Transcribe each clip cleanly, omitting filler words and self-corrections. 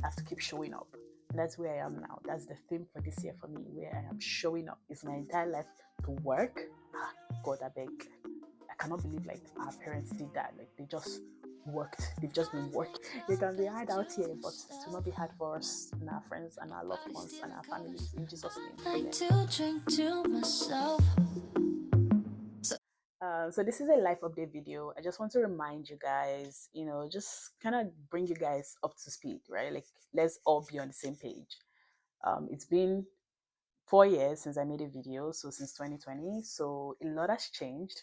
I have to keep showing up. And that's where I am now. That's the theme for this year for me, where I am showing up. It's my entire life to work. Ah, God, I beg. I cannot believe like our parents did that. Like they just worked. They've just been working. It can be hard out here, but it will not be hard for us and our friends and our loved ones and our families. In Jesus' name, amen. To drink to myself. So this is a life update video. I just want to remind you guys, just kind of bring you guys up to speed, right? Like let's all be on the same page. It's been 4 years since I made a video, so since 2020. So a lot has changed,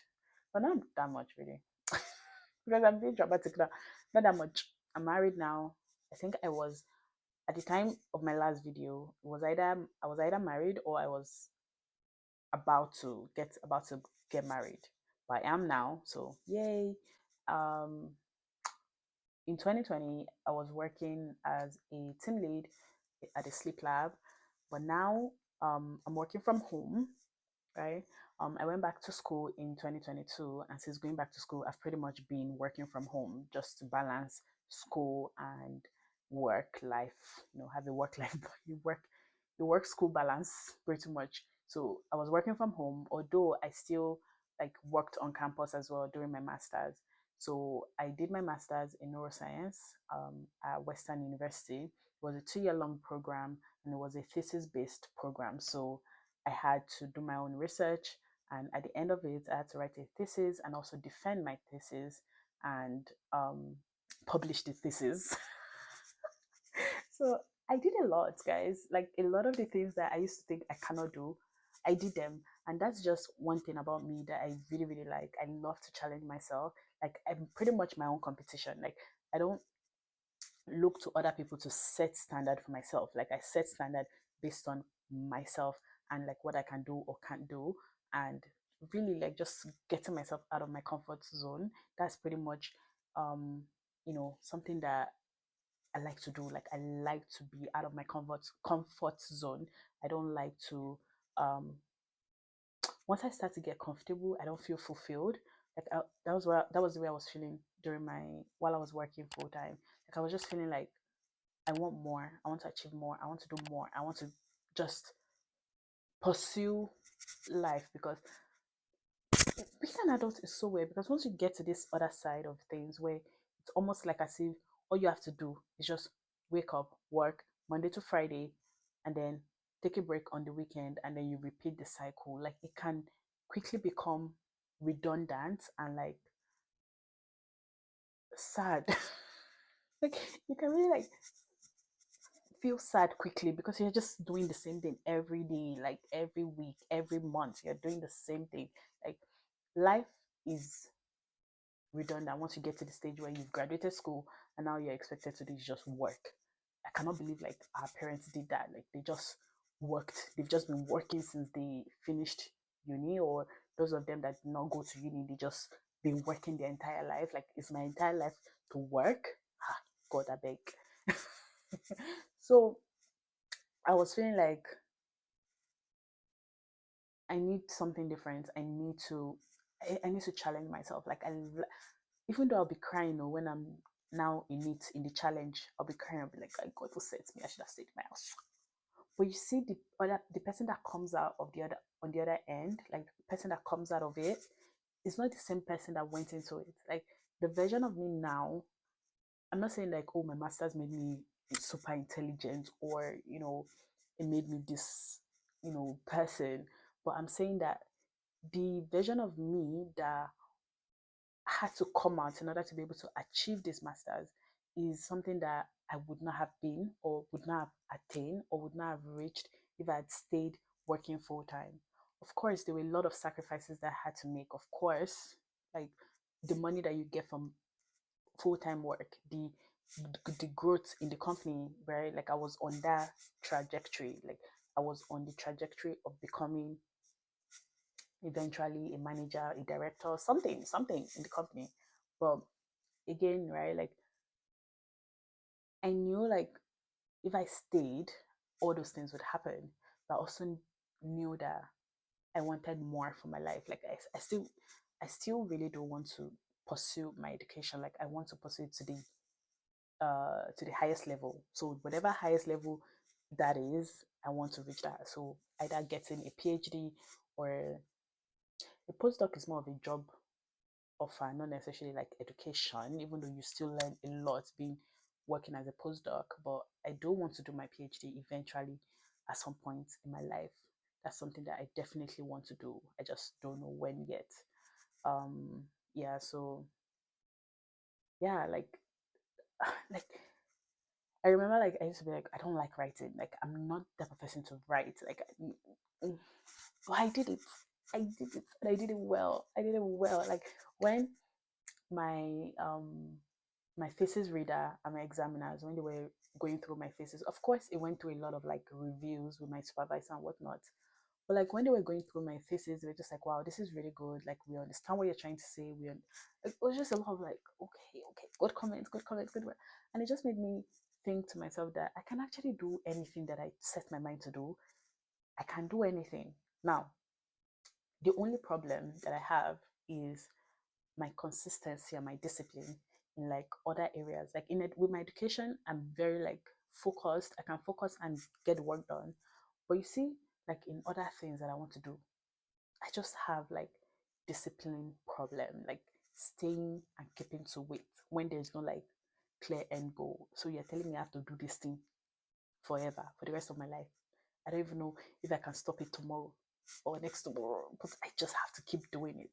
but not that much really. Because I'm being dramatic now. Not that much. I'm married now. I think I was at the time of my last video. I was either married or I was about to get married. But I am now, so yay. Um, in 2020, I was working as a team lead at a sleep lab, but now I'm working from home, right? I went back to school in 2022, and since going back to school, I've pretty much been working from home just to balance school and work life. Have a work life, you work school balance pretty much. So I was working from home, although I still like worked on campus as well during my masters. So I did my masters in neuroscience at Western University. It was a 2 year long program, and it was a thesis based program. So I had to do my own research, and at the end of it, I had to write a thesis and also defend my thesis and publish the thesis. So I did a lot, guys. Like a lot of the things that I used to think I cannot do, I did them. And that's just one thing about me that I really, really like. I love to challenge myself. Like I'm pretty much my own competition. Like I don't look to other people to set standard for myself. Like I set standard based on myself and like what I can do or can't do, and really like just getting myself out of my comfort zone. That's pretty much something that I like to do. Like I like to be out of my comfort zone. I don't like to once I start to get comfortable, I don't feel fulfilled. Like that was the way I was feeling during my while I was working full time. Like I was just feeling like I want more. I want to achieve more. I want to do more. I want to just pursue life, because being an adult is so weird, because once you get to this other side of things where it's almost like as if all you have to do is just wake up, work Monday to Friday, and then take a break on the weekend, and then you repeat the cycle. Like it can quickly become redundant and like sad. Like you can really like feel sad quickly because you're just doing the same thing every day, like every week, every month. You're doing the same thing. Like life is redundant once you get to the stage where you've graduated school and now you're expected to do is just work. I cannot believe like our parents did that. Like they just worked. They've just been working since they finished uni, or those of them that did not go to uni, they just been working their entire life. Like it's my entire life to work. Ah, God, I beg. So I was feeling like I need something different. I need to challenge myself. Like even though I'll be crying, when I'm now in it in the challenge, I'll be crying. I'll be like, God will set me. I should have stayed in my house. But you see the person that comes out of the other on the other end, like the person that comes out of it, is not the same person that went into it. Like the version of me now, I'm not saying like, oh, my masters made me super intelligent, or it made me this person, but I'm saying that the version of me that had to come out in order to be able to achieve this masters is something that I would not have been, or would not have attained, or would not have reached if I had stayed working full time. Of course, there were a lot of sacrifices that I had to make. Of course, like the money that you get from full time work, the growth in the company, right? Like I was on that trajectory. Like I was on the trajectory of becoming eventually a manager, a director, something in the company. But again, right, like I knew like if I stayed, all those things would happen. But I also knew that I wanted more for my life. Like I still really don't want to pursue my education. Like I want to pursue it to the to the highest level. So whatever highest level that is, I want to reach that. So either getting a PhD or a postdoc is more of a job offer, not necessarily like education, even though you still learn a lot being working as a postdoc. But I do want to do my PhD eventually at some point in my life. That's something that I definitely want to do. I just don't know when yet. Um, yeah, so yeah, like I remember like I used to be like, I don't like writing. Like I'm not the type of person to write. But I did it. I did it and I did it well. I did it well. Like when my my thesis reader and my examiners, when they were going through my thesis, of course it went through a lot of like reviews with my supervisor and whatnot. But like when they were going through my thesis, they were just like, wow, this is really good. Like we understand what you're trying to say. It was just a lot of like, okay, okay, good comments, good comments, good work. And it just made me think to myself that I can actually do anything that I set my mind to do. I can do anything. Now, the only problem that I have is my consistency and my discipline in like other areas. Like in it with my education, I'm very like focused. I can focus and get work done. But you see, like in other things that I want to do, I just have like discipline problem, like staying and keeping to wait when there's no like clear end goal. So you're telling me I have to do this thing forever for the rest of my life. I don't even know if I can stop it tomorrow or next tomorrow, but I just have to keep doing it.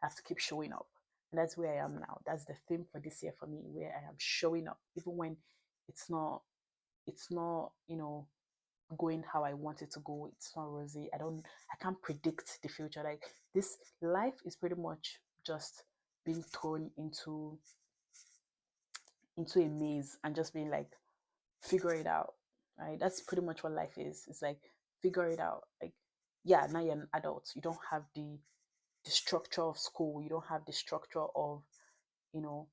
I have to keep showing up. And that's where I am now. That's the theme for this year for me, where I am showing up, even when it's not, going how I want it to go. It's not rosy. I can't predict the future. Like this life is pretty much just being thrown into a maze and just being like, figure it out. Right? That's pretty much what life is. It's like figure it out. Like, yeah, now you're an adult. You don't have the structure of school. You don't have the structure you know,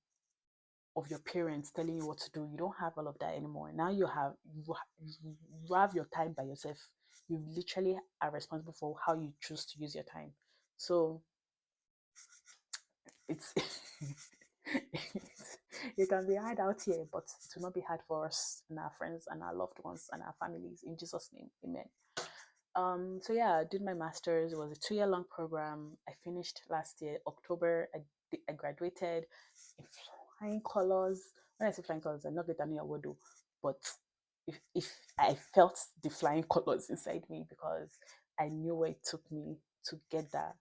of your parents telling you what to do. You don't have all of that anymore. Now you have your time by yourself. You literally are responsible for how you choose to use your time. So it's it can be hard out here, but it will not be hard for us and our friends and our loved ones and our families. In Jesus' name, Amen. So yeah, I did my master's. It was a 2 year long program. I finished last year, October. I graduated in flying colors. When I say flying colors, I'm not getting any award, but if I felt the flying colors inside me because I knew where it took me to get that.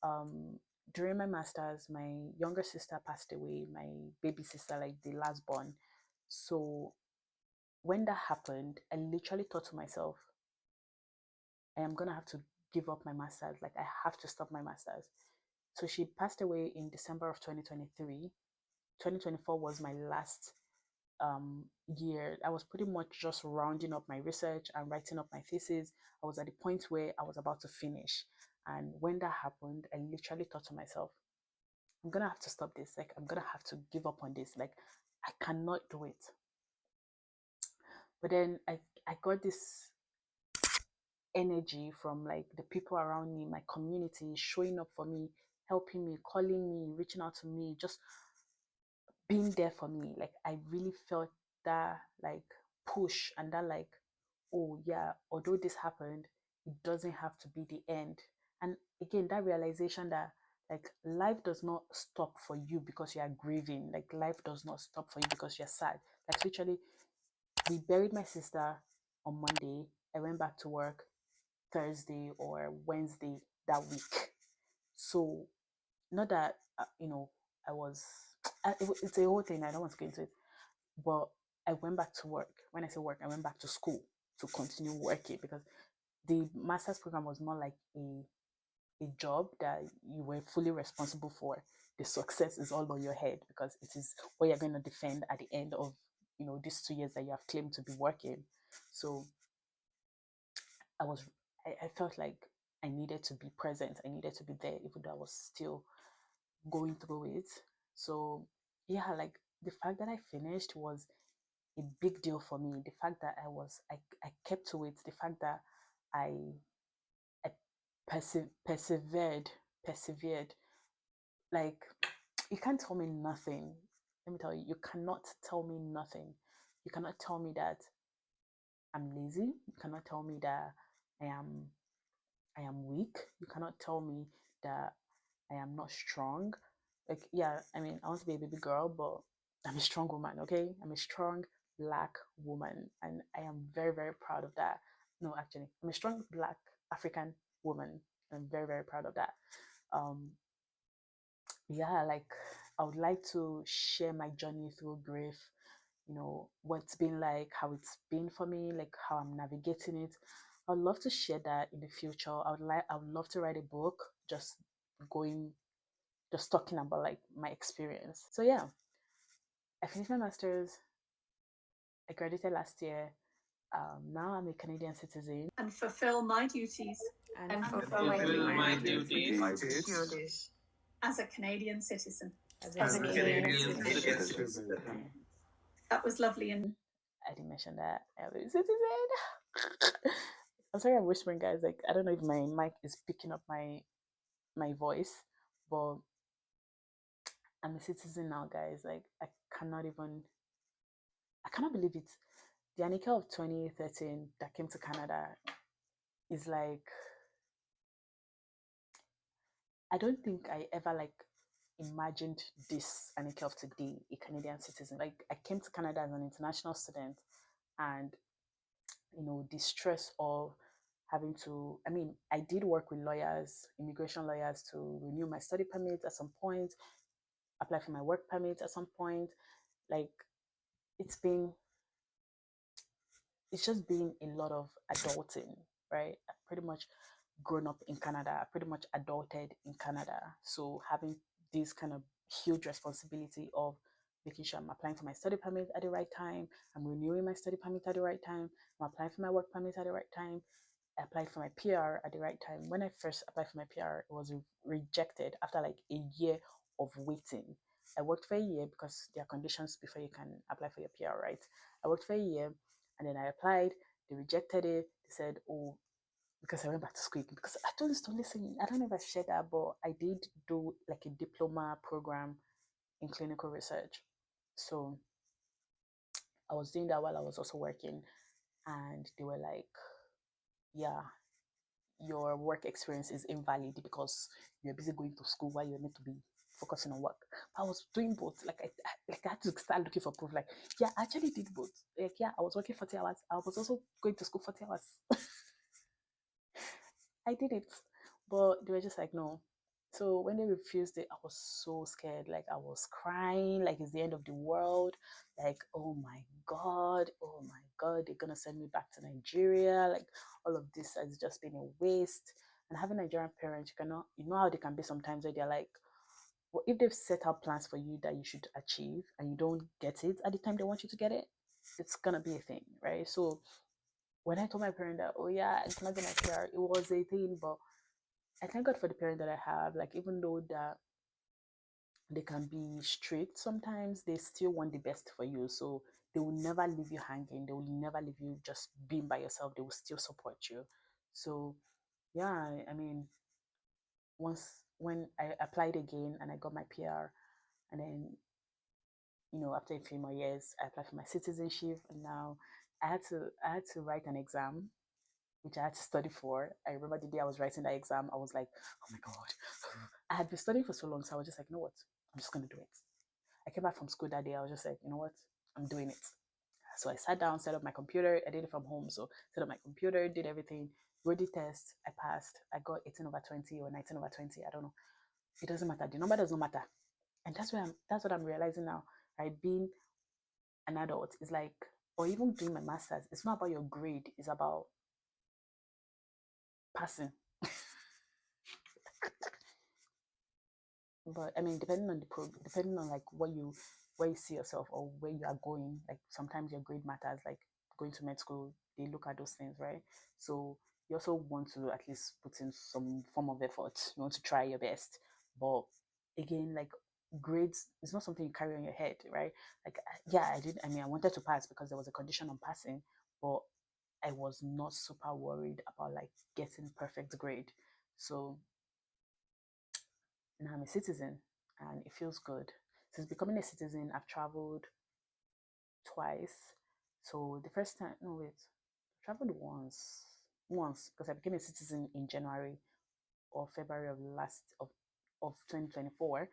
Um, During my master's, my younger sister passed away, my baby sister, like the last born. So when that happened, I literally thought to myself, I am gonna have to give up my master's. Like I have to stop my master's. So she passed away in December of 2023. 2024 was my last year. I was pretty much just rounding up my research and writing up my thesis. I was at the point where I was about to finish. And when that happened, I literally thought to myself, I'm gonna have to stop this. Like I'm gonna have to give up on this. Like I cannot do it. But then I got this energy from like the people around me, my community, showing up for me, helping me, calling me, reaching out to me, just being there for me. Like I really felt that like push and that like, oh yeah, although this happened, it doesn't have to be the end. And again, that realization that like life does not stop for you because you are grieving. Like life does not stop for you because you're sad. Like literally, we buried my sister on Monday. I went back to work Thursday or Wednesday that week. So not that I was. It's a whole thing. I don't want to get into it, but I went back to work. When I say work, I went back to school to continue working because the master's program was more like a job that you were fully responsible for. The success is all on your head because it is what you're going to defend at the end of these 2 years that you have claimed to be working. So I was I felt like I needed to be present. I needed to be there, even though I was still going through it. So yeah, like the fact that I finished was a big deal for me. The fact that I kept to it, the fact that I I persevered, like you can't tell me nothing. Let me tell you, you cannot tell me nothing. You cannot tell me that I'm lazy. You cannot tell me that I am I am weak. You cannot tell me that I am not strong. Like, yeah, I mean, I want to be a baby girl, but I'm a strong woman, okay? I'm a strong black woman, and I am very, very proud of that. No, actually, I'm a strong black African woman. I'm very, very proud of that. Um, yeah, like I would like to share my journey through grief, what it's been like, how it's been for me, like how I'm navigating it. I'd love to share that in the future. I would love to write a book going just talking about like my experience. So yeah, I finished my masters. I graduated last year. Now I'm a Canadian citizen and fulfill my duties and fulfill my duties as a Canadian citizen. as a As a Canadian Canadian citizen. citizen. That was lovely. And I didn't mention that I'm a citizen. I'm sorry I'm whispering, guys. Like I don't know if my mic is picking up my voice, but I'm a citizen now, guys. Like I cannot believe it. The Annika of 2013 that came to Canada is like I don't think I ever like imagined this Annika of today, a Canadian citizen. Like I came to Canada as an international student, and the stress of having to. I mean, I did work with lawyers, immigration lawyers, to renew my study permit at some point, apply for my work permit at some point. Like it's been it's just been a lot of adulting, right? I've pretty much grown up in Canada. I pretty much adulted in Canada. So having this kind of huge responsibility of making sure I'm applying for my study permit at the right time, I'm renewing my study permit at the right time, I'm applying for my work permit at the right time, I applied for my PR at the right time. When I first applied for my PR, it was rejected after like a year of waiting. I worked for a year because there are conditions before you can apply for your PR, right? I worked for a year and then I applied. They rejected it. They said, oh, because I went back to school because I told this to listen. I don't know if I shared that, but I did do like a diploma program in clinical research. So I was doing that while I was also working, and they were like, yeah, your work experience is invalid because you're busy going to school while you're meant to be focusing on work. I was doing both. Like I had to start looking for proof. Like, yeah, I actually did both. Like, yeah, I was working 40 hours. I was also going to school 40 hours. I did it. But they were just like, no. So when they refused it, I was so scared. Like I was crying, like it's the end of the world. Like, oh my God, they're gonna send me back to Nigeria. Like all of this has just been a waste. And having Nigerian parents, you know how they can be sometimes where they're like, well, if they've set out plans for you that you should achieve and you don't get it at the time they want you to get it, it's gonna be a thing, right? So when I told my parent that, oh yeah, it's not gonna PR, it was a thing, but I thank God for the parent that I have. Like even though that they can be strict sometimes, they still want the best for you. So they will never leave you hanging. They will never leave you just being by yourself. They will still support you. So yeah, I mean, once when I applied again and I got my PR, and then after a few more years, I applied for my citizenship, and now I had to write an exam which I had to study for. I remember the day I was writing that exam, I was like, oh my God. I had been studying for so long, so I was just like, you know what? I'm just going to do it. I came back from school that day, I was just like, you know what? I'm doing it. So I sat down, set up my computer. I did it from home. So set up my computer, did everything, wrote the test. I passed. I got 18 over 20 or 19 over 20. I don't know. It doesn't matter. The number does not matter. And that's what I'm realizing now. Right? Being an adult is like, or even doing my master's, it's not about your grade, it's about passing. But I mean, depending on like where you see yourself or where you are going, like sometimes your grade matters. Like going to med school, they look at those things, right? So you also want to at least put in some form of effort. You want to try your best, but again, like grades is not something you carry on your head, right? Like yeah, I did. I mean, I wanted to pass because there was a condition on passing, but I was not super worried about like getting perfect grade. So now I'm a citizen and it feels good. since becoming a citizen, I've traveled twice. So the first time, no wait, I traveled once because I became a citizen in January or February of 2024.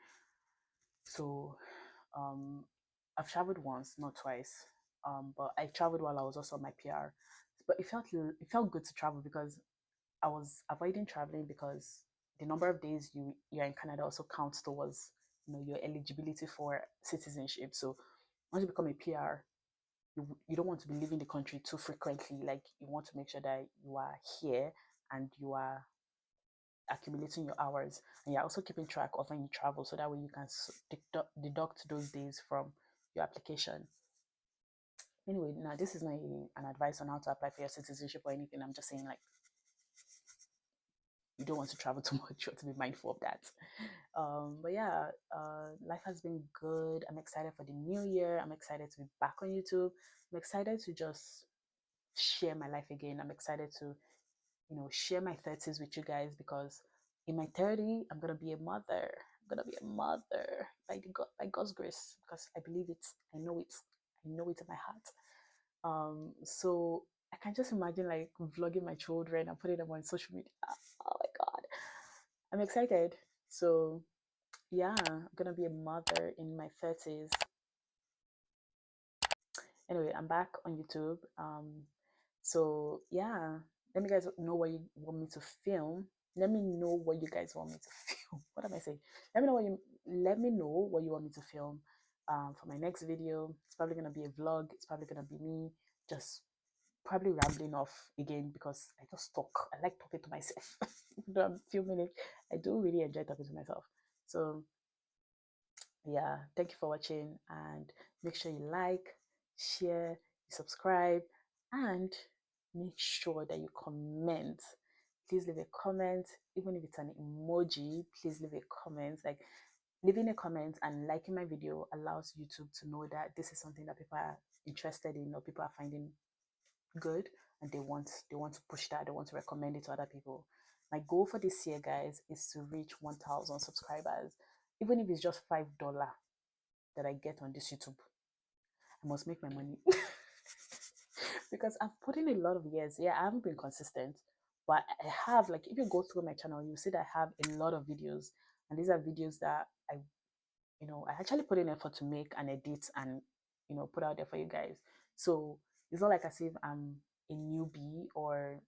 So um, I've traveled once, not twice. But I traveled while I was also on my PR. But it felt good to travel because I was avoiding traveling because the number of days you're in Canada also counts towards your eligibility for citizenship. So once you become a PR, you don't want to be leaving the country too frequently. Like you want to make sure that you are here and you are accumulating your hours, and you're also keeping track of when you travel, so that way you can deduct those days from your application. Anyway, now this is not an advice on how to apply for your citizenship or anything. I'm just saying, like, you don't want to travel too much. You have to be mindful of that. But yeah, life has been good. I'm excited for the new year. I'm excited to be back on YouTube. I'm excited to just share my life again. I'm excited to share my 30s with you guys, because in my 30, I'm gonna be a mother. I'm gonna be a mother by God's grace, because I believe it. I know it. I know it in my heart. So I can just imagine like vlogging my children and putting them on social media. Oh my God, I'm excited. So yeah, I'm gonna be a mother in my 30s. Anyway, I'm back on YouTube. So yeah, let me guys know what you want me to film. Let me know what you guys want me to film. What am I saying? Let me know what you want me to film. For my next video, it's probably gonna be a vlog. It's probably gonna be me just probably rambling off again, because I just talk. I like talking to myself. Even though I'm filming it, I do really enjoy talking to myself. So yeah, thank you for watching, and make sure you like, share, you subscribe, and make sure that you comment. Please leave a comment. Even if it's an emoji, please leave a comment. Like, leaving a comment and liking my video allows YouTube to know that this is something that people are interested in, or people are finding good, and they want to push that, they want to recommend it to other people. My goal for this year, guys, is to reach 1,000 subscribers. Even if it's just $5 that I get on this YouTube, I must make my money. Because I've put in a lot of years. Yeah, I haven't been consistent, but I have, like, if you go through my channel, you see that I have a lot of videos, and these are videos that I actually put in effort to make and edit and put out there for you guys. So it's not like as if I'm a newbie, or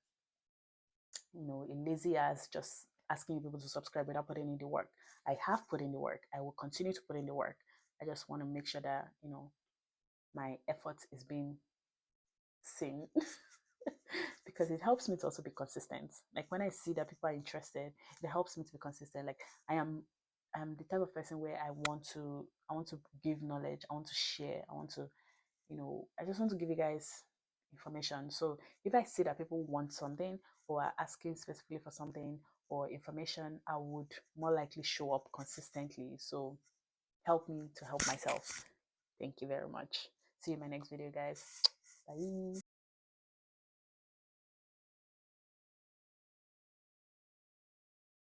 a lazy ass just asking people to subscribe without putting in the work. I have put in the work. I will continue to put in the work. I just want to make sure that my effort is being seen. Because it helps me to also be consistent. Like, when I see that people are interested, it helps me to be consistent. Like, I'm the type of person where I want to give knowledge, I want to share, I want to I just want to give you guys information. So if I see that people want something, or are asking specifically for something or information, I would more likely show up consistently. So help me to help myself. Thank you very much. See you in my next video, guys. Bye.